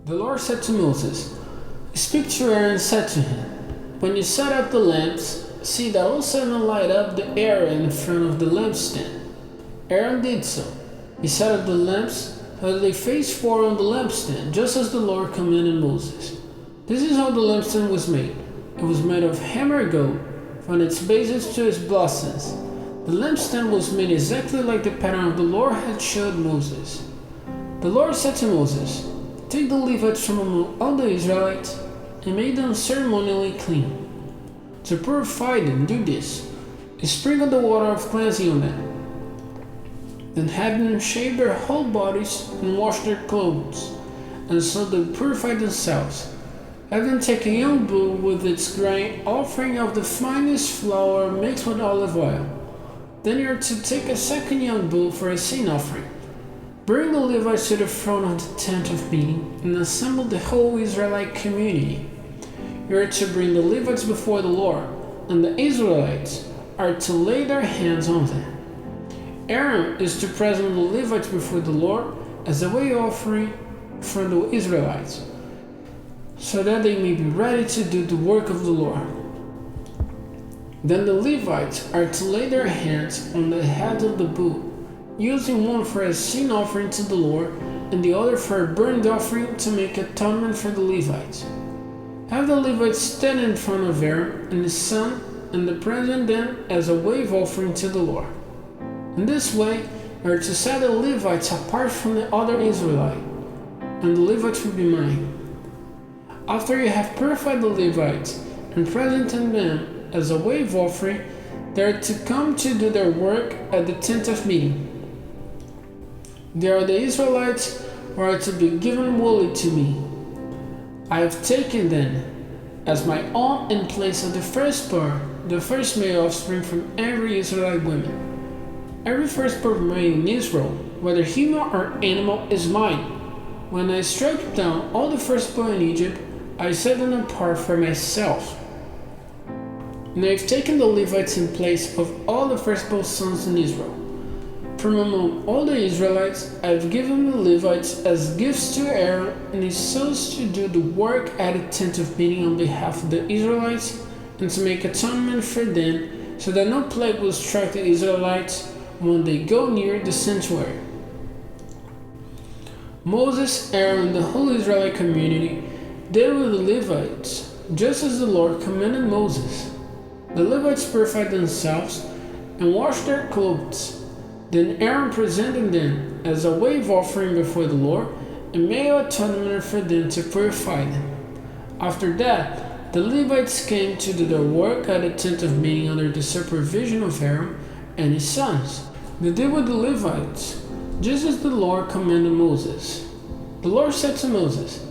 The Lord said to Moses, Speak to Aaron and said to him, When you set up the lamps, see that all 7 light up the area in front of the lampstand. Aaron did so. He set up the lamps so that they faced forward on the lampstand, just as the Lord commanded Moses. This is how the lampstand was made. It was made of hammered gold, from its bases to its blossoms. The lampstand was made exactly like the pattern the Lord had showed Moses. The Lord said to Moses, Take the Levites from among all the Israelites and make them ceremonially clean. To purify them, do this. Sprinkle the water of cleansing on them. Then have them shave their whole bodies and wash their clothes, and so they purify themselves. Have them take a young bull with its grain, offering of the finest flour mixed with olive oil. Then you are to take a second young bull for a sin offering. Bring the Levites to the front of the tent of meeting and assemble the whole Israelite community. You are to bring the Levites before the Lord, and the Israelites are to lay their hands on them. Aaron is to present the Levites before the Lord as a way offering from the Israelites, so that they may be ready to do the work of the Lord. Then the Levites are to lay their hands on the head of the bull, using one for a sin offering to the Lord and the other for a burnt offering to make atonement for the Levites. Have the Levites stand in front of Aaron and his son and present them as a wave offering to the Lord. In this way, you are to set the Levites apart from the other Israelites, and the Levites will be mine. After you have purified the Levites and presented them as a wave offering, they are to come to do their work at the tent of meeting. They are the Israelites who are to be given wholly to me. I have taken them as my own in place of the firstborn, the first male offspring from every Israelite woman. Every firstborn male in Israel, whether human or animal, is mine. When I struck down all the firstborn in Egypt, I set them apart for myself. And I have taken the Levites in place of all the firstborn sons in Israel. From among all the Israelites, I have given the Levites as gifts to Aaron and his sons to do the work at the tent of meeting on behalf of the Israelites and to make atonement for them, so that no plague will strike the Israelites when they go near the sanctuary. Moses, Aaron, and the whole Israelite community did with the Levites, just as the Lord commanded Moses. The Levites purified themselves and washed their clothes. Then Aaron presented them as a wave offering before the Lord and made atonement for them to purify them. After that, the Levites came to do their work at the tent of meeting under the supervision of Aaron and his sons. They did with the Levites, just as the Lord commanded Moses. The Lord said to Moses,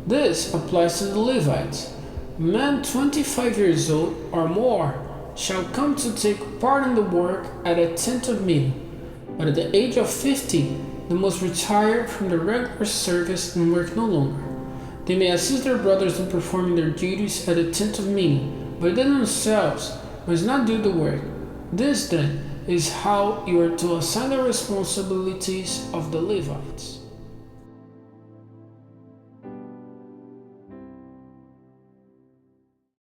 This applies to the Levites. Men 25 years old or more shall come to take part in the work at a tent of meeting, but at the age of 50 they must retire from the regular service and work no longer. They may assist their brothers in performing their duties at a tent of meeting, but they themselves must not do the work. This then is how you are to assign the responsibilities of the Levites.